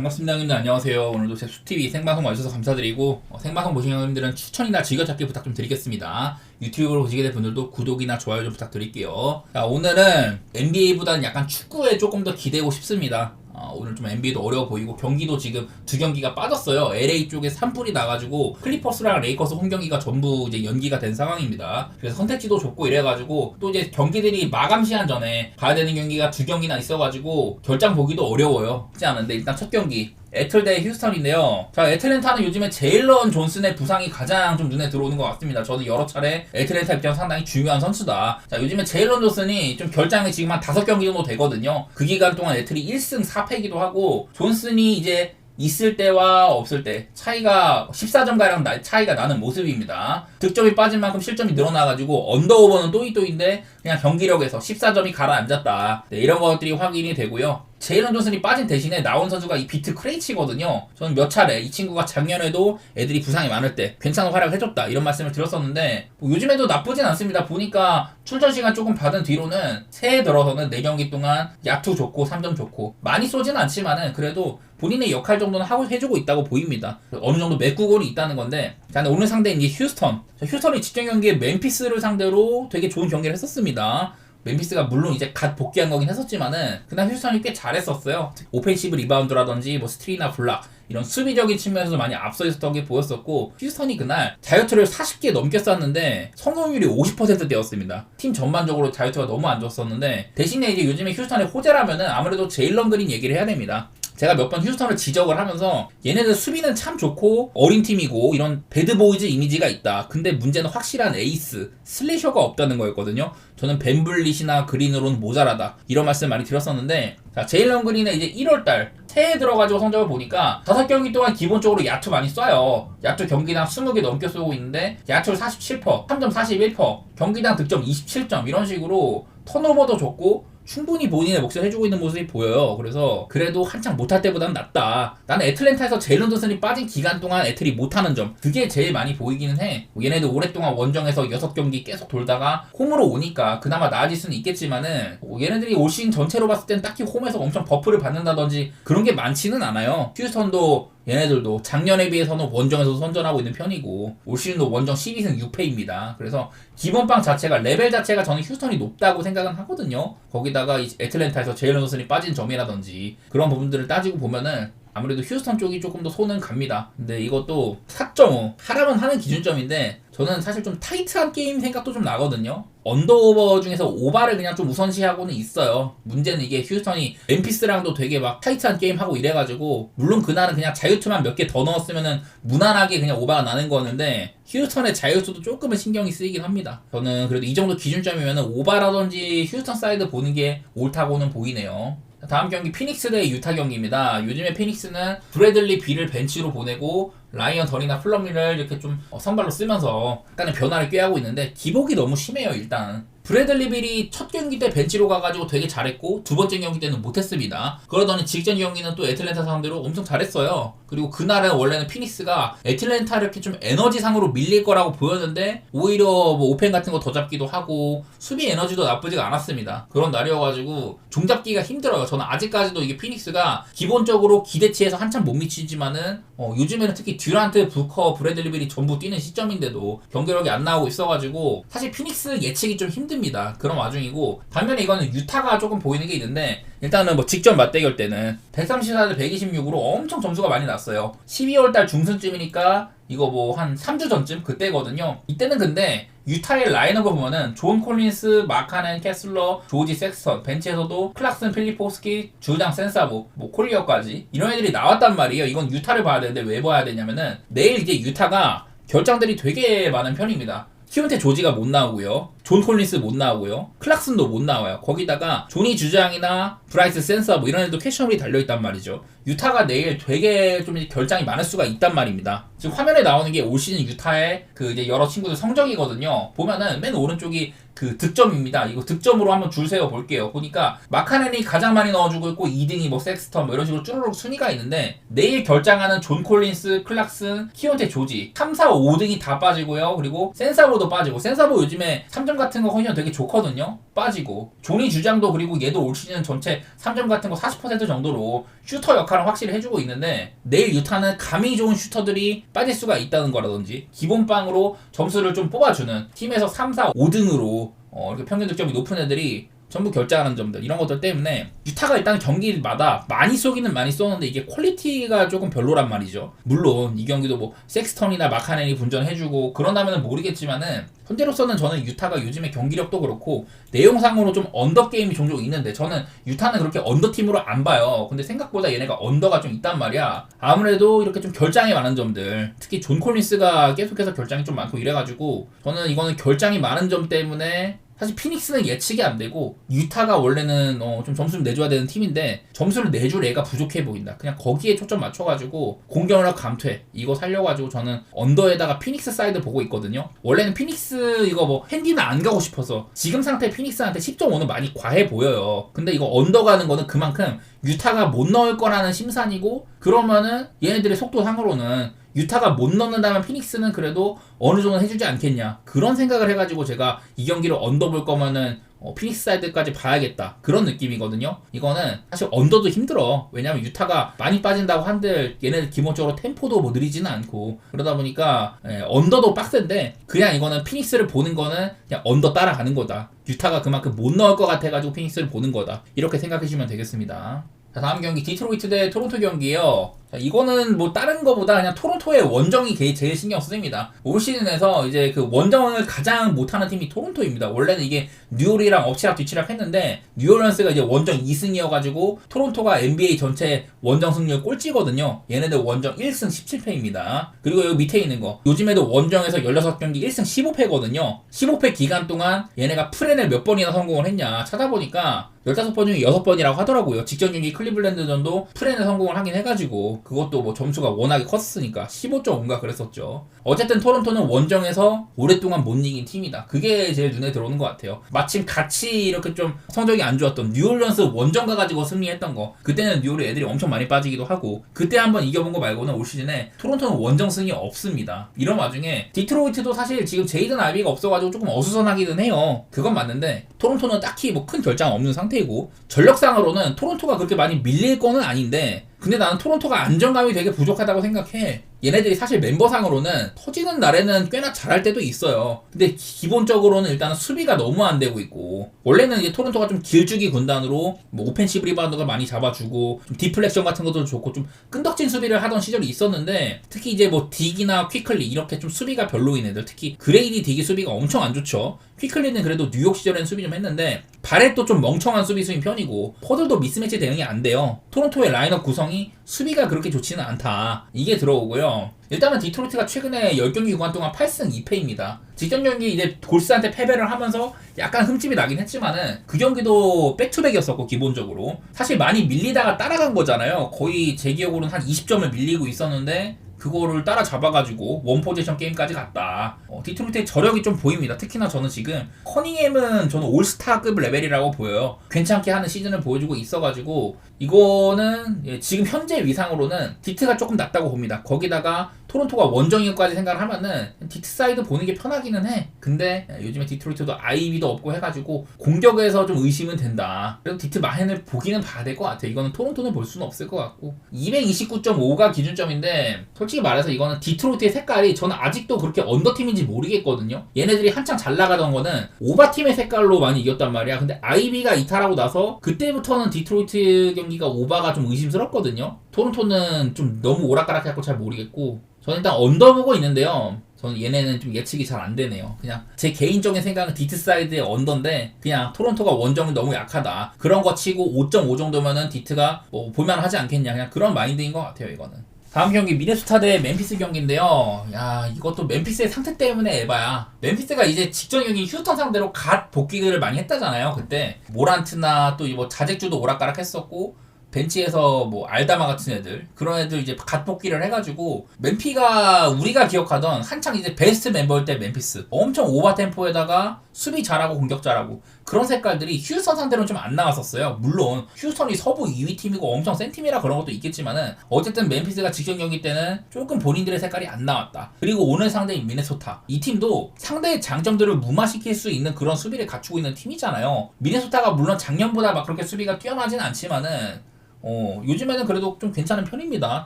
반갑습니다, 형님들. 안녕하세요. 오늘도 제 수TV 생방송 와주셔서 감사드리고, 생방송 보시는 형님들은 추천이나 즐겨찾기 부탁 좀 드리겠습니다. 유튜브로 보시게 될 분들도 구독이나 좋아요 좀 부탁드릴게요. 자, 오늘은 NBA보다는 약간 축구에 조금 더 기대고 싶습니다. 오늘 좀 NBA도 어려워 보이고 경기도 지금 두 경기가 빠졌어요. LA 쪽에 산불이 나가지고 클리퍼스랑 레이커스 홈 경기가 전부 이제 연기가 된 상황입니다. 그래서 선택지도 좁고 이래가지고 또 이제 경기들이 마감 시한 전에 봐야 되는 경기가 두 경기나 있어가지고 결장 보기도 어려워요. 쉽지 않은데 일단 첫 경기 애틀 대 휴스턴인데요. 자, 애틀랜타는 요즘에 제일런 존슨의 부상이 가장 좀 눈에 들어오는 것 같습니다. 저도 여러 차례 애틀랜타 입장에서 상당히 중요한 선수다. 자, 요즘에 제일런 존슨이 좀 결장이 지금 한 5경기 정도 되거든요. 그 기간 동안 애틀이 1승 4패기도 하고 존슨이 이제 있을 때와 없을 때 차이가 14점가량 차이가 나는 모습입니다. 득점이 빠진 만큼 실점이 늘어나가지고 언더오버는 또이또인데 그냥 경기력에서 14점이 가라앉았다. 네, 이런 것들이 확인이 되고요. 제일런 존슨이 빠진 대신에 나온 선수가 이 비트 크레이치거든요. 저는 몇 차례 이 친구가 작년에도 애들이 부상이 많을 때 괜찮은 활약을 해줬다 이런 말씀을 드렸었는데 뭐 요즘에도 나쁘진 않습니다. 보니까 출전 시간 조금 받은 뒤로는 새해 들어서는 4경기 동안 야투 좋고 3점 좋고 많이 쏘진 않지만은 그래도 본인의 역할 정도는 하고 해주고 있다고 보입니다. 어느 정도 메꾸골이 있다는 건데, 자, 오늘 상대인 이제 휴스턴. 자, 휴스턴이 직전 경기에 멤피스를 상대로 되게 좋은 경기를 했었습니다. 멤피스가 물론 이제 갓 복귀한 거긴 했었지만은 그날 휴스턴이 꽤 잘했었어요. 오펜시브 리바운드라든지 뭐 스틸이나 블락 이런 수비적인 측면에서 많이 앞서 있었던 게 보였었고, 휴스턴이 그날 자유투를 40개 넘게 쐈는데 성공률이 50%대였습니다. 팀 전반적으로 자유투가 너무 안 좋았었는데, 대신에 이제 요즘에 휴스턴의 호재라면은 아무래도 제일런 그린 얘기를 해야 됩니다. 제가 몇 번 휴스턴을 지적을 하면서 얘네들 수비는 참 좋고 어린 팀이고 이런 배드보이즈 이미지가 있다. 근데 문제는 확실한 에이스, 슬래셔가 없다는 거였거든요. 저는 벤블릿이나 그린으로는 모자라다 이런 말씀 많이 드렸었는데, 자, 제일런 그린은 이제 1월달 새해 들어가지고 성적을 보니까 5경기 동안 기본적으로 야투 많이 쏴요. 야투 경기당 20개 넘게 쏘고 있는데 야투를 47%, 3점 41%, 경기당 득점 27점 이런 식으로 턴오버도 좋고 충분히 본인의 몫을 해주고 있는 모습이 보여요. 그래서 그래도 한창 못할 때보다는 낫다. 나는 애틀랜타에서 제일런 존슨이 빠진 기간 동안 애틀이 못하는 점, 그게 제일 많이 보이기는 해. 얘네들 오랫동안 원정에서 6경기 계속 돌다가 홈으로 오니까 그나마 나아질 수는 있겠지만은 얘네들이 올 시즌 전체로 봤을 땐 딱히 홈에서 엄청 버프를 받는다든지 그런 게 많지는 않아요. 휴스턴도 얘네들도 작년에 비해서는 원정에서 선전하고 있는 편이고 올 시즌도 원정 12승 6패입니다. 그래서 기본빵 자체가, 레벨 자체가 저는 휴스턴이 높다고 생각은 하거든요. 거기다가 이 애틀랜타에서 제일런 존슨이 빠진 점이라든지 그런 부분들을 따지고 보면은 아무래도 휴스턴 쪽이 조금 더 손은 갑니다. 근데 이것도 4.5 하라면 하는 기준점인데 저는 사실 좀 타이트한 게임 생각도 좀 나거든요. 언더오버 중에서 오바를 그냥 좀 우선시하고는 있어요. 문제는 이게 휴스턴이 멤피스랑도 되게 막 타이트한 게임 하고 이래가지고, 물론 그날은 그냥 자유투만 몇 개 더 넣었으면은 무난하게 그냥 오바가 나는 거였는데 휴스턴의 자유투도 조금은 신경이 쓰이긴 합니다. 저는 그래도 이 정도 기준점이면은 오바라든지 휴스턴 사이드 보는 게 옳다고는 보이네요. 다음 경기 피닉스 대 유타 경기입니다. 요즘에 피닉스는 브래들리 빌을 벤치로 보내고 라이언 던이나 플럼리를 이렇게 좀 선발로 쓰면서 약간의 변화를 꾀하고 있는데 기복이 너무 심해요. 일단 브래들리 빌이 첫 경기 때 벤치로 가가지고 되게 잘했고 두 번째 경기 때는 못했습니다. 그러더니 직전 경기는 또 애틀랜타 상대로 엄청 잘했어요. 그리고 그날은 원래는 피닉스가 애틀랜타를 이렇게 좀 에너지상으로 밀릴 거라고 보였는데 오히려 뭐 오펜 같은 거 더 잡기도 하고 수비 에너지도 나쁘지가 않았습니다. 그런 날이어가지고 종잡기가 힘들어요. 저는 아직까지도 이게 피닉스가 기본적으로 기대치에서 한참 못 미치지만은 요즘에는 특히 듀란트, 부커, 브래들리 빌이 전부 뛰는 시점인데도 경기력이 안 나오고 있어가지고 사실 피닉스 예측이 좀 힘듭니다. 그런 와중이고, 반면에 이거는 유타가 조금 보이는 게 있는데, 일단은 뭐 직전 맞대결 때는 134대 126으로 엄청 점수가 많이 났어요. 12월달 중순쯤이니까 이거 뭐 한 3주 전쯤 그때거든요. 이때는 근데 유타의 라인업을 보면은 존 콜린스, 마카넨, 캐슬러, 조지 섹스턴, 벤치에서도 클락슨, 필리포스키, 주장 센사보, 뭐 콜리어까지 이런 애들이 나왔단 말이에요. 이건 유타를 봐야 되는데 왜 봐야 되냐면은 내일 이제 유타가 결장들이 되게 많은 편입니다. 키온테 조지가 못 나오고요. 존 콜린스 못 나오고요. 클락슨도 못 나와요. 거기다가 조니 주장이나 브라이스 센서 뭐 이런 애도 캐셔널이 달려있단 말이죠. 유타가 내일 되게 좀 결장이 많을 수가 있단 말입니다. 지금 화면에 나오는 게 올 시즌 유타의 그 이제 여러 친구들 성적이거든요. 보면은 맨 오른쪽이 그 득점입니다. 이거 득점으로 한번 줄 세워 볼게요. 보니까 마카넨이 가장 많이 넣어주고 있고 2등이 뭐 섹스턴 뭐 이런 식으로 쭈루룩 순위가 있는데, 내일 결장하는 존 콜린스, 클락슨, 키온테 조지 3, 4, 5등이 다 빠지고요. 그리고 센사보도 빠지고, 센사보 요즘에 3점 같은 거 컨디션 되게 좋거든요. 빠지고 조니 주장도 그리고 얘도 올 시즌 전체 3점 같은 거 40% 정도로 슈터 역할을 확실히 해주고 있는데 내일 유타는 감이 좋은 슈터들이 빠질 수가 있다는 거라든지 기본빵으로 점수를 좀 뽑아주는 팀에서 3, 4, 5등으로 이렇게 평균 득점이 높은 애들이 전부 결정하는 점들 이런 것들 때문에 유타가 일단 경기마다 많이 쏘기는 많이 쏘는데 이게 퀄리티가 조금 별로란 말이죠. 물론 이 경기도 뭐 섹스턴이나 마카넨이 분전해주고 그런다면 모르겠지만은 현재로서는 저는 유타가 요즘에 경기력도 그렇고 내용상으로 좀 언더 게임이 종종 있는데 저는 유타는 그렇게 언더 팀으로 안 봐요. 근데 생각보다 얘네가 언더가 좀 있단 말이야. 아무래도 이렇게 좀 결장이 많은 점들 특히 존 콜린스가 계속해서 결장이 좀 많고 이래가지고 저는 이거는 결장이 많은 점 때문에 사실 피닉스는 예측이 안 되고 유타가 원래는 좀 점수를 내줘야 되는 팀인데 점수를 내줄 애가 부족해 보인다. 그냥 거기에 초점 맞춰가지고 공격력 감퇴 이거 살려가지고 저는 언더에다가 피닉스 사이드 보고 있거든요. 원래는 피닉스 이거 뭐 핸디는 안 가고 싶어서 지금 상태 피닉스한테 10.5는 많이 과해 보여요. 근데 이거 언더 가는 거는 그만큼 유타가 못 넣을 거라는 심산이고 그러면은 얘네들의 속도상으로는 유타가 못 넣는다면 피닉스는 그래도 어느 정도 해주지 않겠냐 그런 생각을 해가지고 제가 이 경기를 언더 볼 거면은 피닉스 사이드까지 봐야겠다 그런 느낌이거든요. 이거는 사실 언더도 힘들어. 왜냐면 유타가 많이 빠진다고 한들 얘네들 기본적으로 템포도 뭐 느리지는 않고 그러다 보니까 언더도 빡센데 그냥 이거는 피닉스를 보는 거는 그냥 언더 따라가는 거다. 유타가 그만큼 못 넣을 것 같아가지고 피닉스를 보는 거다 이렇게 생각해주시면 되겠습니다. 자, 다음 경기 디트로이트 대 토론토 경기예요. 자, 이거는 뭐 다른 거보다 그냥 토론토의 원정이 제일 신경 쓰입니다. 올 시즌에서 이제 그 원정을 가장 못하는 팀이 토론토입니다. 원래는 이게 뉴올이랑 엎치락 뒤치락 했는데 뉴올리언스가 이제 원정 2승이어가지고 토론토가 NBA 전체 원정 승률 꼴찌거든요. 얘네들 원정 1승 17패입니다. 그리고 여기 밑에 있는 거 요즘에도 원정에서 16경기 1승 15패거든요. 15패 기간 동안 얘네가 프렌을 몇 번이나 성공을 했냐 찾아보니까 15번 중에 6번이라고 하더라고요. 직전 경기 클리블랜드전도 프렌을 성공을 하긴 해가지고 그것도 뭐 점수가 워낙에 컸으니까 15.5인가 그랬었죠. 어쨌든 토론토는 원정에서 오랫동안 못 이긴 팀이다. 그게 제일 눈에 들어오는 것 같아요. 마침 같이 이렇게 좀 성적이 안 좋았던 뉴올리언스 원정 가가지고 승리했던 거 그때는 뉴올리 애들이 엄청 많이 빠지기도 하고 그때 한번 이겨본 거 말고는 올 시즌에 토론토는 원정 승이 없습니다. 이런 와중에 디트로이트도 사실 지금 제이든 아이비가 없어가지고 조금 어수선하기는 해요. 그건 맞는데 토론토는 딱히 뭐 큰 결장 없는 상태이고 전력상으로는 토론토가 그렇게 많이 밀릴 거는 아닌데 근데 나는 토론토가 안정감이 되게 부족하다고 생각해. 얘네들이 사실 멤버상으로는 터지는 날에는 꽤나 잘할 때도 있어요. 근데 기본적으로는 일단은 수비가 너무 안 되고 있고 원래는 이제 토론토가 좀 길쭉이 군단으로 뭐 오펜시브 리바운드가 많이 잡아주고 좀 디플렉션 같은 것도 좋고 좀 끈덕진 수비를 하던 시절이 있었는데 특히 이제 뭐 딕이나 퀴클리 이렇게 좀 수비가 별로인 애들 특히 그레이디 딕이 수비가 엄청 안 좋죠. 퀴클리는 그래도 뉴욕 시절엔 수비 좀 했는데 바렛도 좀 멍청한 수비수인 편이고 포들도 미스매치 대응이 안 돼요. 토론토의 라인업 구성이 수비가 그렇게 좋지는 않다. 이게 들어오고요. 일단은 디트로이트가 최근에 10경기 구간 동안 8승 2패입니다. 직전 경기 이제 골스한테 패배를 하면서 약간 흠집이 나긴 했지만은 그 경기도 백투백이었었고 기본적으로 사실 많이 밀리다가 따라간 거잖아요. 거의 제 기억으로는 한 20점을 밀리고 있었는데 그거를 따라잡아가지고 원포지션 게임까지 갔다. 디트로이트의 저력이 좀 보입니다. 특히나 저는 지금 커닝햄은 저는 올스타급 레벨이라고 보여요. 괜찮게 하는 시즌을 보여주고 있어가지고 이거는 지금 현재 위상으로는 디트가 조금 낫다고 봅니다. 거기다가 토론토가 원정이까지 생각을 하면은 디트 사이드 보는 게 편하기는 해. 근데 요즘에 디트로이트도 아이비도 없고 해가지고 공격에서 좀 의심은 된다. 그래도 디트 마헨을 보기는 봐야 될 것 같아. 이거는 토론토는 볼 수는 없을 것 같고 229.5가 기준점인데 솔직히 말해서 이거는 디트로이트의 색깔이 저는 아직도 그렇게 언더팀인지 모르겠거든요. 얘네들이 한창 잘 나가던 거는 오바팀의 색깔로 많이 이겼단 말이야. 근데 아이비가 이탈하고 나서 그때부터는 디트로이트 경기가 오바가 좀 의심스럽거든요. 토론토는 좀 너무 오락가락해갖고 잘 모르겠고 저는 일단 언더 보고 있는데요. 저는 얘네는 좀 예측이 잘 안 되네요. 그냥 제 개인적인 생각은 디트 사이드의 언더인데 그냥 토론토가 원정이 너무 약하다. 그런 거 치고 5.5 정도면은 디트가 뭐 볼만하지 않겠냐. 그냥 그런 마인드인 것 같아요. 이거는. 다음 경기 미네소타 대 멤피스 경기인데요. 야 이것도 멤피스의 상태 때문에 에바야. 멤피스가 이제 직전 경기 휴스턴 상대로 갓 복귀를 많이 했다잖아요. 그때 모란트나 또 뭐 자잭주도 오락가락 했었고 벤치에서 뭐 알다마 같은 애들 그런 애들 이제 갓 복귀를 해가지고 멤피가 우리가 기억하던 한창 이제 베스트 멤버일 때 멤피스 엄청 오버 템포에다가 수비 잘하고 공격 잘하고 그런 색깔들이 휴스턴 상대로는 좀 안 나왔었어요. 물론 휴스턴이 서부 2위 팀이고 엄청 센 팀이라 그런 것도 있겠지만은 어쨌든 멤피스가 직전 경기 때는 조금 본인들의 색깔이 안 나왔다. 그리고 오늘 상대인 미네소타 이 팀도 상대의 장점들을 무마시킬 수 있는 그런 수비를 갖추고 있는 팀이잖아요. 미네소타가 물론 작년보다 막 그렇게 수비가 뛰어나진 않지만은 요즘에는 그래도 좀 괜찮은 편입니다.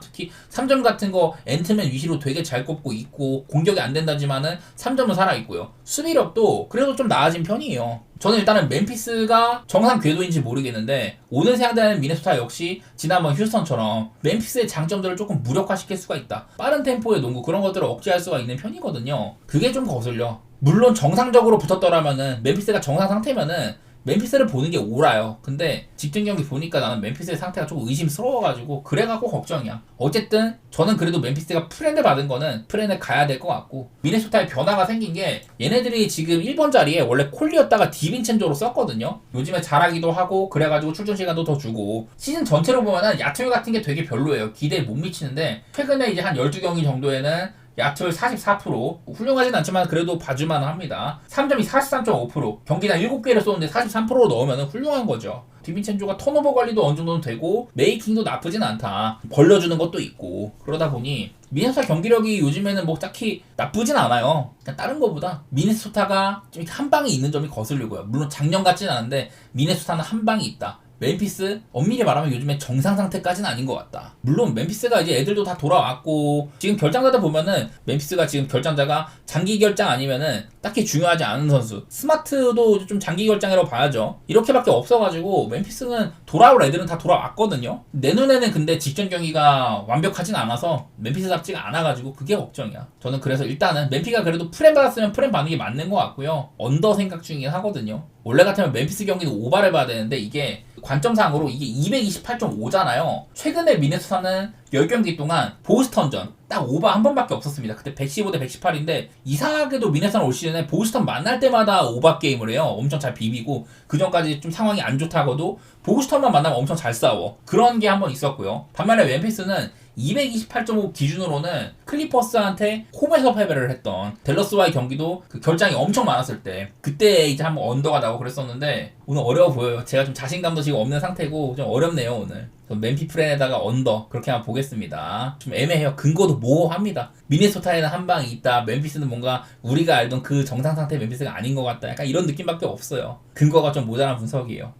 특히 3점 같은 거 앤트맨 위시로 되게 잘 꼽고 있고 공격이 안 된다지만은 3점은 살아있고요. 수비력도 그래도 좀 나아진 편이에요. 저는 일단은 멤피스가 정상 궤도인지 모르겠는데 오늘 상대하는 미네소타 역시 지난번 휴스턴처럼 멤피스의 장점들을 조금 무력화시킬 수가 있다. 빠른 템포의 농구 그런 것들을 억제할 수가 있는 편이거든요. 그게 좀 거슬려. 물론 정상적으로 붙었더라면은 멤피스가 정상 상태면은 멤피스를 보는 게 옳아요. 근데 직전 경기 보니까 나는 멤피스의 상태가 조금 의심스러워가지고 그래갖고 걱정이야. 어쨌든 저는 그래도 멤피스가 프렌을 받은 거는 프렌을 가야 될 것 같고 미네소타의 변화가 생긴 게 얘네들이 지금 1번 자리에 원래 콜리였다가 디빈첸조로 썼거든요. 요즘에 잘하기도 하고 그래가지고 출전 시간도 더 주고 시즌 전체로 보면은 야투율 같은 게 되게 별로예요. 기대에 못 미치는데 최근에 이제 한 12경기 정도에는 야투율 44% 훌륭하진 않지만 그래도 봐줄만 합니다. 3점이 43.5% 경기당 7개를 쏘는데 43%로 넣으면 훌륭한 거죠. 디빈첸조가 턴오버 관리도 어느 정도는 되고 메이킹도 나쁘진 않다. 벌려주는 것도 있고 그러다 보니 미네소타 경기력이 요즘에는 뭐 딱히 나쁘진 않아요. 그냥 다른 거보다 미네소타가 좀 한 방이 있는 점이 거슬리고요. 물론 작년 같진 않은데 미네소타는 한 방이 있다. 멤피스 엄밀히 말하면 요즘에 정상 상태까지는 아닌 것 같다. 물론 멤피스가 이제 애들도 다 돌아왔고 지금 결장자들 보면은 멤피스가 지금 결장자가 장기 결장 아니면은 딱히 중요하지 않은 선수 스마트도 좀 장기 결장이라고 봐야죠. 이렇게밖에 없어가지고 멤피스는 돌아올 애들은 다 돌아왔거든요. 내 눈에는 근데 직전 경기가 완벽하진 않아서 멤피스답지가 않아가지고 그게 걱정이야. 저는 그래서 일단은 멤피가 그래도 프렘 받았으면 프렘 받는 게 맞는 것 같고요. 언더 생각 중이긴 하거든요. 원래 같으면 멤피스 경기는 오바를 봐야 되는데 이게 관점상으로 이게 228.5잖아요. 최근에 미네소타는 10경기 동안 보스턴전 딱 오바 한 번밖에 없었습니다. 그때 115 대 118인데 이상하게도 미네소타는 올 시즌에 보스턴 만날 때마다 오바 게임을 해요. 엄청 잘 비비고 그 전까지 좀 상황이 안 좋다고도 보스턴만 만나면 엄청 잘 싸워. 그런 게 한 번 있었고요. 반면에 멤피스는 228.5 기준으로는 클리퍼스한테 홈에서 패배를 했던 댈러스와의 경기도 그 결장이 엄청 많았을 때 그때 이제 한번 언더가 나오고 그랬었는데 오늘 어려워 보여요. 제가 좀 자신감도 지금 없는 상태고 좀 어렵네요 오늘. 멤피 프렌에다가 언더 그렇게 한번 보겠습니다. 좀 애매해요. 근거도 모호합니다. 미네소타에는 한 방이 있다. 멤피스는 뭔가 우리가 알던 그 정상 상태의 멤피스가 아닌 것 같다. 약간 이런 느낌밖에 없어요. 근거가 좀 모자란 분석이에요.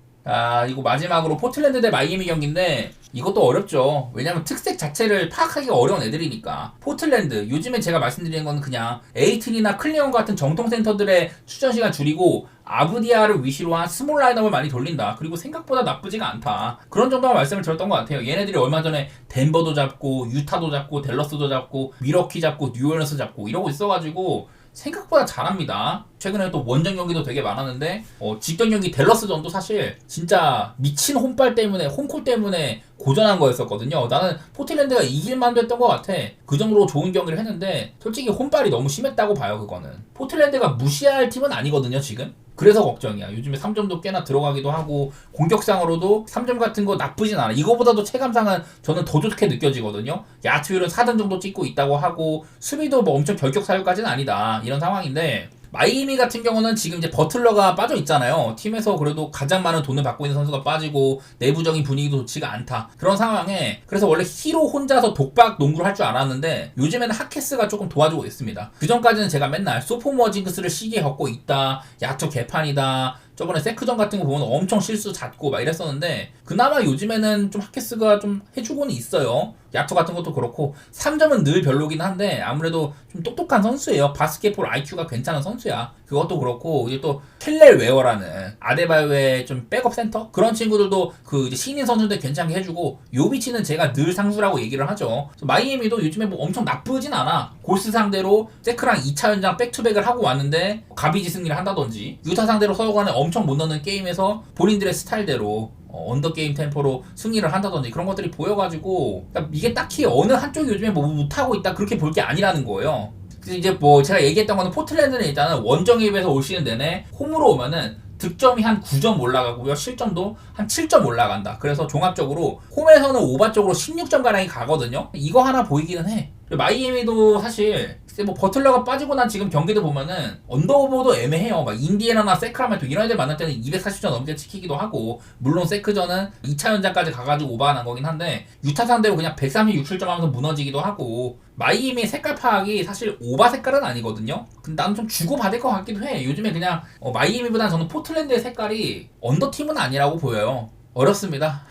이거 마지막으로 포틀랜드 대 마이애미 경기인데 이것도 어렵죠. 왜냐면 특색 자체를 파악하기가 어려운 애들이니까. 포틀랜드 요즘에 제가 말씀드리는 건 그냥 에이튼이나 클리언 같은 정통 센터들의 출전 시간 줄이고 아브디아를 위시로 한 스몰 라인업을 많이 돌린다. 그리고 생각보다 나쁘지가 않다. 그런 정도만 말씀을 드렸던 것 같아요. 얘네들이 얼마 전에 덴버도 잡고 유타도 잡고 댈러스도 잡고 미러키 잡고 뉴올리언스 잡고 이러고 있어가지고 생각보다 잘합니다. 최근에 또 원정 경기도 되게 많았는데 직전 경기 댈러스전도 사실 진짜 미친 홈발 때문에 홈콜 때문에 고전한 거였었거든요. 나는 포틀랜드가 이길 만도 했던 것 같아. 그 정도로 좋은 경기를 했는데 솔직히 홈발이 너무 심했다고 봐요. 그거는 포틀랜드가 무시할 팀은 아니거든요 지금. 그래서 걱정이야. 요즘에 3점도 꽤나 들어가기도 하고 공격상으로도 3점 같은 거 나쁘진 않아. 이거보다도 체감상은 저는 더 좋게 느껴지거든요. 야투율은 4등 정도 찍고 있다고 하고 수비도 뭐 엄청 결격사유까지는 아니다. 이런 상황인데 마이애미 같은 경우는 지금 이제 버틀러가 빠져 있잖아요. 팀에서 그래도 가장 많은 돈을 받고 있는 선수가 빠지고 내부적인 분위기도 좋지가 않다. 그런 상황에 그래서 원래 히로 혼자서 독박 농구를 할 줄 알았는데 요즘에는 하케스가 조금 도와주고 있습니다. 그 전까지는 제가 맨날 소포머 징크스를 시기에 겪고 있다. 야투 개판이다. 저번에 세크전 같은 거 보면 엄청 실수 잦고 막 이랬었는데 그나마 요즘에는 좀 하케스가 좀 해주고는 있어요. 야투 같은 것도 그렇고 3점은 늘 별로긴 한데 아무래도 좀 똑똑한 선수예요. 바스켓볼 IQ가 괜찮은 선수야. 그것도 그렇고 이제 또 켈렐 웨어라는 아데바요의 좀 백업 센터 그런 친구들도 그 이제 신인 선수들 괜찮게 해주고 요비치는 제가 늘 상수라고 얘기를 하죠. 마이애미도 요즘에 뭐 엄청 나쁘진 않아. 골스 상대로 세크랑 2차 연장 백투백을 하고 왔는데 가비지 승리를 한다든지 유타 상대로 서로간에 엄청 못 넣는 게임에서 본인들의 스타일대로 언더게임 템포로 승리를 한다든지 그런 것들이 보여가지고 그러니까 이게 딱히 어느 한쪽이 요즘에 뭐 못하고 있다 그렇게 볼 게 아니라는 거예요. 그래서 이제 뭐 제가 얘기했던 거는 포틀랜드는 일단은 원정에 비해서 올 시즌 내내 홈으로 오면은 득점이 한 9점 올라가고요. 실점도 한 7점 올라간다. 그래서 종합적으로 홈에서는 오바 쪽으로 16점 가량이 가거든요. 이거 하나 보이기는 해. 마이애미도 사실 뭐 버틀러가 빠지고 난 지금 경기도 보면은 언더오버도 애매해요. 막 인디애나나 세크라멘토 이런 애들 만날 때는 240점 넘게 치키기도 하고, 물론 세크전은 2차 연장까지 가가지고 오버한 거긴 한데 유타 상대로 그냥 136, 7점 하면서 무너지기도 하고, 마이애미의 색깔 파악이 사실 오바 색깔은 아니거든요. 근데 나는 좀 주고받을 것 같기도 해. 요즘에 그냥 마이애미보다는 저는 포틀랜드의 색깔이 언더팀은 아니라고 보여요. 어렵습니다.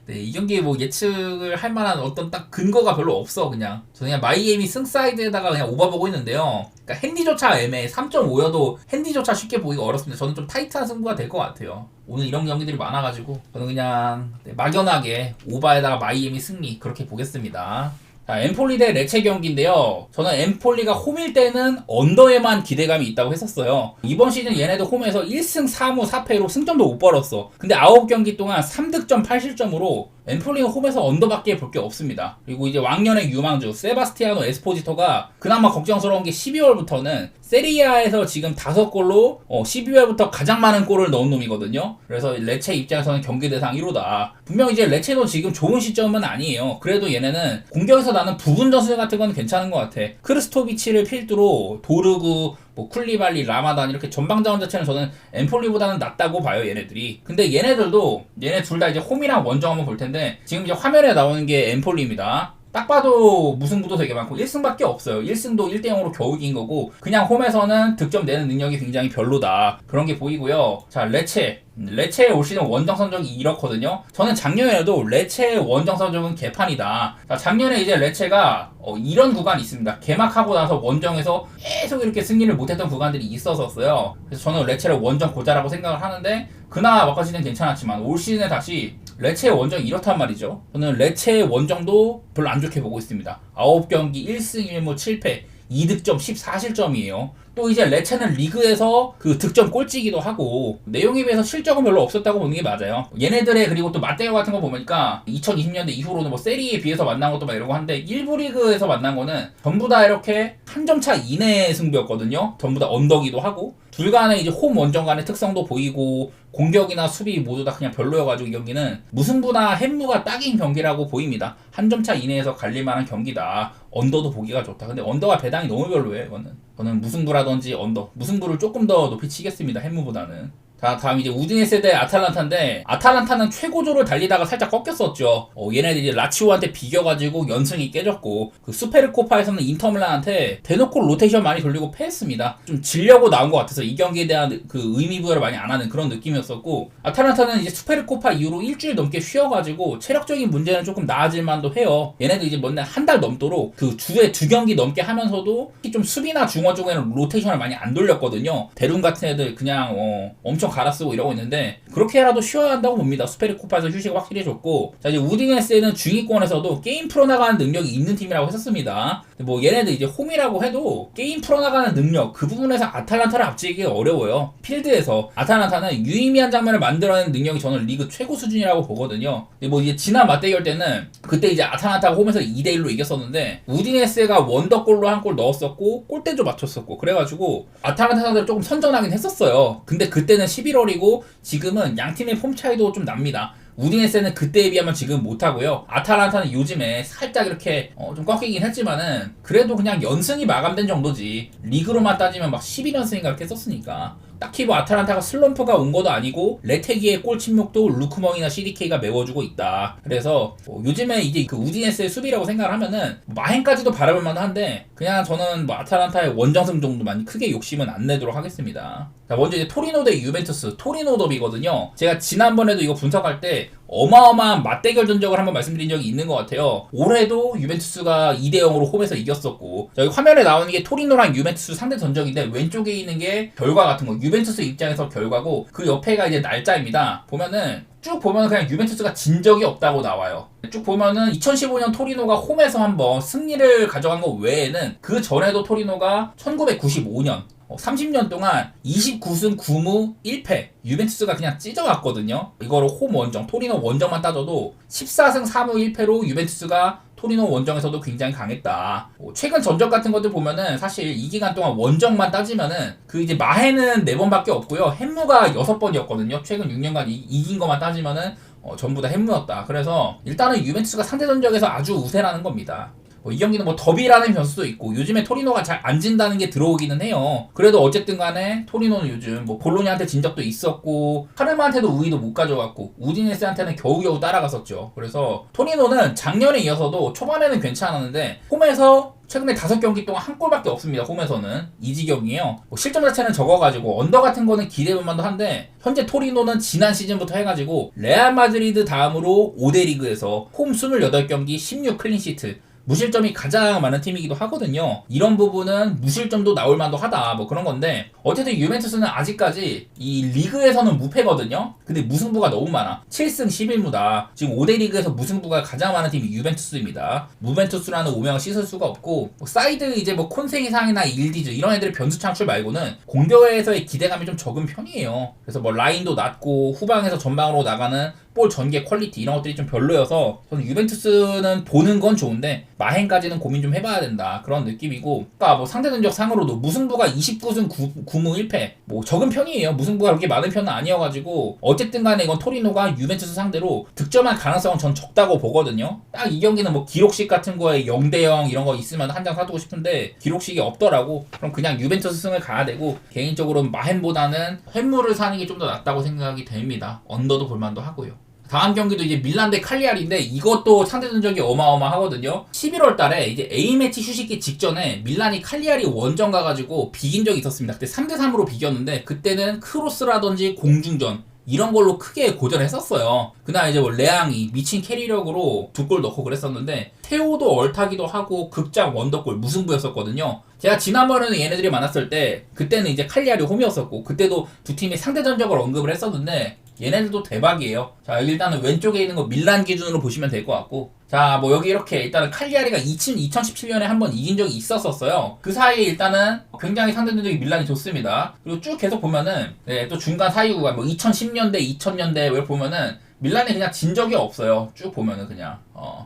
네, 이 경기에 뭐 예측을 할 만한 어떤 딱 근거가 별로 없어. 그냥 저는 그냥 마이애미 승사이드에다가 그냥 오바 보고 있는데요. 그러니까 핸디조차 애매해. 3.5여도 핸디조차 쉽게 보기가 어렵습니다. 저는 좀 타이트한 승부가 될 것 같아요. 오늘 이런 경기들이 많아가지고 저는 그냥 막연하게 오바에다가 마이애미 승리 그렇게 보겠습니다. 자, 엠폴리 대 레체 경기인데요. 저는 엠폴리가 홈일 때는 언더에만 기대감이 있다고 했었어요. 이번 시즌 얘네도 홈에서 1승 4무 4패로 승점도 못 벌었어. 근데 9경기 동안 3득점 8실점으로 엠폴리는 홈에서 언더밖에 볼 게 없습니다. 그리고 이제 왕년의 유망주 세바스티아노 에스포지토가 그나마 걱정스러운 게 12월부터는 세리아에서 지금 5골로 12월부터 가장 많은 골을 넣은 놈이거든요. 그래서 레체 입장에서는 경기 대상 1호다. 분명 이제 레체도 지금 좋은 시점은 아니에요. 그래도 얘네는 공격에서 나는 부분 전술 같은 건 괜찮은 것 같아. 크르스토비치를 필두로 도르구, 뭐 쿨리발리, 라마단 이렇게 전방자원 자체는 저는 엠폴리보다는 낫다고 봐요, 얘네들이. 근데 얘네들도 얘네 둘 다 이제 홈이랑 원정 한번 볼 텐데 지금 이제 화면에 나오는 게 엠폴리입니다. 딱 봐도 무승부도 되게 많고 1승밖에 없어요. 1승도 1대0으로 겨우 이긴 거고, 그냥 홈에서는 득점 내는 능력이 굉장히 별로다. 그런 게 보이고요. 자, 레체의 올 시즌 원정 성적이 이렇거든요. 저는 작년에도 레체의 원정 성적은 개판이다. 자, 작년에 이제 레체가 이런 구간이 있습니다. 개막하고 나서 원정에서 계속 이렇게 승리를 못했던 구간들이 있었어요. 그래서 저는 레체를 원정 고자라고 생각을 하는데, 그나마 막가 시즌 괜찮았지만 올 시즌에 다시 레체의 원정이 이렇단 말이죠. 저는 레체의 원정도 별로 안 좋게 보고 있습니다. 9경기 1승 1무 7패 2득점 14실점이에요. 또 이제 레체는 리그에서 그 득점 꼴찌기도 하고 내용에 비해서 실적은 별로 없었다고 보는 게 맞아요. 얘네들의 그리고 또 맞대결 같은 거 보니까 2020년대 이후로는 뭐 세리에 비해서 만난 것도 막 이러고 한데 1부 리그에서 만난 거는 전부 다 이렇게 한 점 차 이내의 승부였거든요. 전부 다 언더기도 하고 둘 간의 이제 홈 원정 간의 특성도 보이고 공격이나 수비 모두 다 그냥 별로여가지고 이 경기는 무승부나 햄무가 딱인 경기라고 보입니다. 한 점 차 이내에서 갈릴만한 경기다. 언더도 보기가 좋다. 근데 언더가 배당이 너무 별로예요. 이거는 저는 무승부라든지 언더, 무승부를 조금 더 높이 치겠습니다. 햄무보다는. 자, 다음 이제 우디네세 대 아탈란타인데 아탈란타는 최고조를 달리다가 살짝 꺾였었죠. 얘네들이 이제 라치오한테 비겨가지고 연승이 깨졌고, 그 수페르코파에서는 인터밀란한테 대놓고 로테이션 많이 돌리고 패했습니다. 좀 지려고 나온 것 같아서 이 경기에 대한 그 의미 부여를 많이 안 하는 그런 느낌이었었고, 아탈란타는 이제 수페르코파 이후로 일주일 넘게 쉬어가지고 체력적인 문제는 조금 나아질 만도 해요. 얘네도 이제 뭔데 한 달 넘도록 그 주에 2경기 넘게 하면서도 좀 수비나 중원 쪽에는 로테이션을 많이 안 돌렸거든요. 대룬 같은 애들 그냥 엄청 갈아 쓰고 이러고 있는데 그렇게라도 쉬어야 한다고 봅니다. 수페르코파에서 휴식을 확실히 줬고, 자, 이제 우디네스는 중위권에서도 게임 풀어나가는 능력이 있는 팀이라고 했었습니다. 뭐 얘네들 이제 홈이라고 해도 게임 풀어나가는 능력 그 부분에서 아탈란타를 앞지기가 어려워요. 필드에서 아탈란타는 유의미한 장면을 만들어내는 능력이 저는 리그 최고 수준이라고 보거든요. 근데 뭐 이제 지난 맞대결 때는 그때 이제 아탈란타가 홈에서 2대1로 이겼었는데 우디네스가 원더골로 한 골 넣었었고 골대도 맞췄었고, 그래가지고 아탈란타 상대로 조금 선전하긴 했었어요. 근데 그때는 11월이고 지금은 양 팀의 폼 차이도 좀 납니다. 우디네세는 그때에 비하면 지금 못하고요. 아탈란타는 요즘에 살짝 이렇게 좀 꺾이긴 했지만은 그래도 그냥 연승이 마감된 정도지, 리그로만 따지면 막 11연승인가 이렇게 썼으니까 딱히 뭐 아탈란타가 슬럼프가 온 것도 아니고 레테기의 골 침묵도 루크멍이나 CDK가 메워주고 있다. 그래서 요즘에 이제 그 우디네스의 수비라고 생각을 하면은 마행까지도 바라볼 만한데 그냥 저는 뭐 아탈란타의 원정승 정도만 크게 욕심은 안 내도록 하겠습니다. 자, 먼저 이제 토리노 대 유벤투스, 토리노 더비거든요. 제가 지난번에도 이거 분석할 때 어마어마한 맞대결 전적을 한번 말씀드린 적이 있는 것 같아요. 올해도 유벤투스가 2대0으로 홈에서 이겼었고, 자, 여기 화면에 나오는 게 토리노랑 유벤투스 상대 전적인데 왼쪽에 있는 게 결과 같은 거, 유벤투스 입장에서 결과고 그 옆에가 이제 날짜입니다. 보면은 쭉 보면 그냥 유벤투스가 진 적이 없다고 나와요. 쭉 보면은 2015년 토리노가 홈에서 한번 승리를 가져간 거 외에는 그 전에도 토리노가 1995년 30년 동안 29승 9무 1패 유벤투스가 그냥 찢어갔거든요. 이거를 홈 원정, 토리노 원정만 따져도 14승 4무 1패로 유벤투스가 토리노 원정에서도 굉장히 강했다. 최근 전적 같은 것들 보면은 사실 이 기간 동안 원정만 따지면은 그 이제 마해는 4번밖에 없고요. 햄무가 6번이었거든요. 최근 6년간 이긴 것만 따지면은 전부 다 햄무였다. 그래서 일단은 유벤투스가 상대 전적에서 아주 우세라는 겁니다. 이 경기는 뭐 더비라는 변수도 있고 요즘에 토리노가 잘 안 진다는 게 들어오기는 해요. 그래도 어쨌든 간에 토리노는 요즘 뭐 볼로냐한테 진 적도 있었고 파르마한테도 우위도 못 가져갔고 우디네스한테는 겨우겨우 따라갔었죠. 그래서 토리노는 작년에 이어서도 초반에는 괜찮았는데 홈에서 최근에 5경기 동안 한 골밖에 없습니다. 홈에서는 이지경이에요. 실점 자체는 적어가지고 언더 같은 거는 기대볼만도 한데 현재 토리노는 지난 시즌부터 해가지고 레알 마드리드 다음으로 5대 리그에서 홈 28경기 16 클린시트 무실점이 가장 많은 팀이기도 하거든요. 이런 부분은 무실점도 나올 만도 하다 뭐 그런 건데 어쨌든 유벤투스는 아직까지 이 리그에서는 무패거든요. 근데 무승부가 너무 많아. 7승 11무다. 지금 5대 리그에서 무승부가 가장 많은 팀이 유벤투스입니다. 무벤투스라는 오명을 씻을 수가 없고 사이드 이제 뭐 콘세이상이나 일디즈 이런 애들의 변수 창출 말고는 공격에서의 기대감이 좀 적은 편이에요. 그래서 뭐 라인도 낮고 후방에서 전방으로 나가는 볼 전개 퀄리티 이런 것들이 좀 별로여서 저는 유벤투스는 보는 건 좋은데 마헨까지는 고민 좀 해봐야 된다 그런 느낌이고 그러니까 뭐 상대 전적 상으로도 무승부가 29승 9무 1패 뭐 적은 편이에요. 무승부가 그렇게 많은 편은 아니어가지고 어쨌든 간에 이건 토리노가 유벤투스 상대로 득점할 가능성은 전 적다고 보거든요. 딱 이 경기는 뭐 기록식 같은 거에 0대0 이런 거 있으면 한 장 사두고 싶은데 기록식이 없더라고. 그럼 그냥 유벤투스 승을 가야 되고 개인적으로는 마헨보다는 햄물을 사는 게 좀 더 낫다고 생각이 됩니다. 언더도 볼만도 하고요. 다음 경기도 이제 밀란 대 칼리아리인데 이것도 상대 전적이 어마어마하거든요. 11월 달에 이제 A매치 휴식기 직전에 밀란이 칼리아리 원정 가가지고 비긴 적이 있었습니다. 그때 3대3으로 비겼는데 그때는 크로스라든지 공중전 이런 걸로 크게 고전했었어요. 그날 이제 뭐 레앙이 미친 캐리력으로 2골 넣고 그랬었는데 테오도 얼타기도 하고 극장 원더골 무승부였었거든요. 제가 지난번에는 얘네들이 만났을 때 그때는 이제 칼리아리 홈이었었고 그때도 두 팀이 상대 전적을 언급을 했었는데 얘네들도 대박이에요. 자, 일단은 왼쪽에 있는 거 밀란 기준으로 보시면 될 것 같고 자, 뭐 여기 이렇게 일단은 칼리아리가 2017년에 한번 이긴 적이 있었어요. 그 사이에 일단은 굉장히 상대 전적이 밀란이 좋습니다. 그리고 쭉 계속 보면은 또 중간 사이 구간 뭐 2010년대, 2000년대 이렇게 보면은 밀란이 그냥 진 적이 없어요. 쭉 보면은 그냥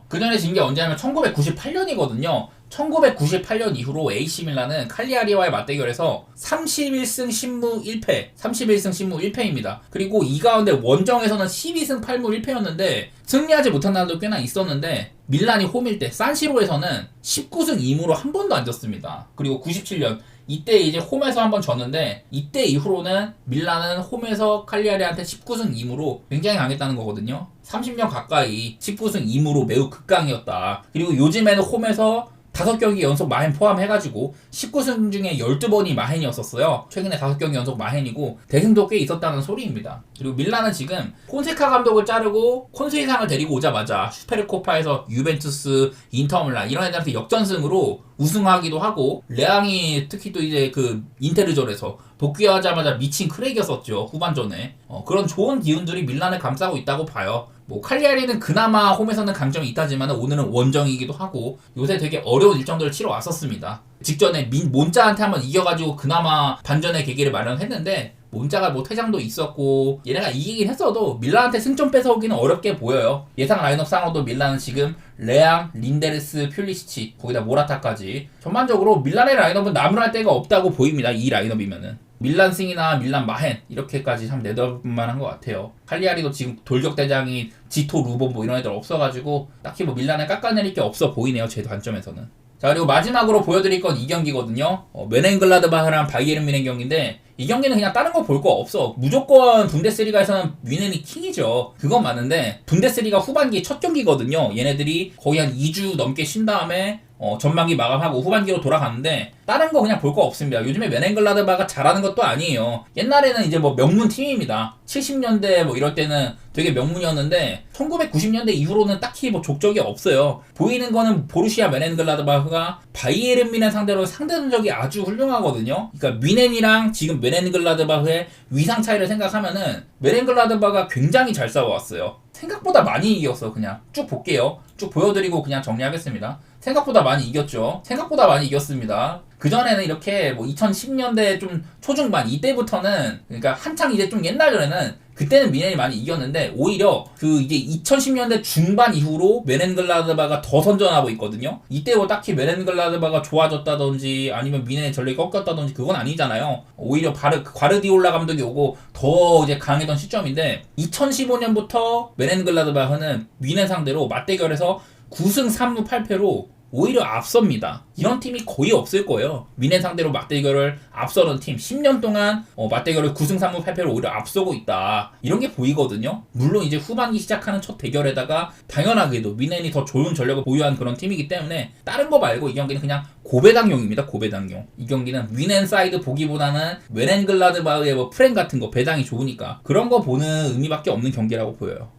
그 전에 진 게 언제냐면 1998년이거든요. 1998년 이후로 AC 밀란은 칼리아리와의 맞대결에서 31승 10무 1패 31승 10무 1패입니다. 그리고 이 가운데 원정에서는 12승 8무 1패였는데 승리하지 못한 날도 꽤나 있었는데 밀란이 홈일 때 산시로에서는 19승 2무로 한 번도 안 졌습니다. 그리고 97년 이때 이제 홈에서 한 번 졌는데 이때 이후로는 밀란은 홈에서 칼리아리한테 19승 2무로 굉장히 강했다는 거거든요. 30년 가까이 19승 2무로 매우 극강이었다. 그리고 요즘에는 홈에서 5경기 연속 마헨 포함해가지고 19승 중에 12번이 마헨이었었어요. 최근에 5경기 연속 마헨이고 대승도 꽤 있었다는 소리입니다. 그리고 밀란은 지금 콘세카 감독을 자르고 콘세이상을 데리고 오자마자 슈페르코파에서 유벤투스, 인터밀란 이런 애들한테 역전승으로 우승하기도 하고 레앙이 특히 또 이제 그 인테르전에서 복귀하자마자 미친 크랙이었었죠. 후반전에 그런 좋은 기운들이 밀란을 감싸고 있다고 봐요. 뭐 칼리아리는 그나마 홈에서는 강점이 있다지만 오늘은 원정이기도 하고 요새 되게 어려운 일정들을 치러 왔었습니다. 직전에 몬자한테 한번 이겨가지고 그나마 반전의 계기를 마련했는데 몬자가 뭐 퇴장도 있었고 얘네가 이기긴 했어도 밀란한테 승점 뺏어오기는 어렵게 보여요. 예상 라인업 상으로도 밀란은 지금 레앙, 린데르스, 퓰리시치 거기다 모라타까지 전반적으로 밀란의 라인업은 나무랄 데가 없다고 보입니다. 이 라인업이면은 밀란 승이나 밀란 마헨 이렇게까지 참 내다볼만한 것 같아요. 칼리아리도 지금 돌격대장이 지토, 루본 뭐 이런 애들 없어가지고 딱히 뭐 밀란을 깎아내릴 게 없어 보이네요. 제 관점에서는. 자, 그리고 마지막으로 보여드릴 건 이 경기거든요. 메넨글라드바흐랑 바이에른 뮌헨 경기인데 이 경기는 그냥 다른 거 볼 거 없어. 무조건 분데스리가에서는 뮌헨이 킹이죠. 그건 맞는데 분데스리가 후반기 첫 경기거든요. 얘네들이 거의 한 2주 넘게 쉰 다음에 전반기 마감하고 후반기로 돌아갔는데 다른 거 그냥 볼 거 없습니다. 요즘에 메넨글라드바가 잘하는 것도 아니에요. 옛날에는 이제 뭐 명문 팀입니다. 70년대 뭐 이럴 때는 되게 명문이었는데 1990년대 이후로는 딱히 뭐 족적이 없어요. 보이는 거는 보루시아 메넨글라드바흐가 바이에른 뮌헨 상대로 상대 전적이 아주 훌륭하거든요. 그러니까 뮌헨이랑 지금 메넨글라드바흐의 위상 차이를 생각하면은 메넨글라드바흐가 굉장히 잘 싸워왔어요. 생각보다 많이 이겼어. 그냥 쭉 볼게요. 쭉 보여드리고 그냥 정리하겠습니다. 생각보다 많이 이겼죠. 생각보다 많이 이겼습니다. 그전에는 이렇게 뭐 2010년대 좀 초중반 이때부터는 그러니까 한창 이제 좀 옛날 전에는 그때는 미넨이 많이 이겼는데 오히려 그 이제 2010년대 중반 이후로 메넨글라드바가 더 선전하고 있거든요. 이때 뭐 딱히 메넨글라드바가 좋아졌다든지 아니면 미넨의 전력이 꺾였다든지 그건 아니잖아요. 오히려 과르디올라 감독이 오고 더 이제 강했던 시점인데 2015년부터 메넨글라드바흐는 미넨 상대로 맞대결에서 9승 3무 8패로 오히려 앞섭니다. 이런 팀이 거의 없을 거예요. 미넨 상대로 맞대결을 앞서는 팀 10년 동안 맞대결을 9승 3무 8패로 오히려 앞서고 있다. 이런 게 보이거든요. 물론 이제 후반기 시작하는 첫 대결에다가 당연하게도 미넨이 더 좋은 전력을 보유한 그런 팀이기 때문에 다른 거 말고 이 경기는 그냥 고배당용입니다. 고배당용. 이 경기는 미넨 사이드 보기보다는 메넨글라드바흐의 뭐 프렌 같은 거 배당이 좋으니까 그런 거 보는 의미밖에 없는 경기라고 보여요.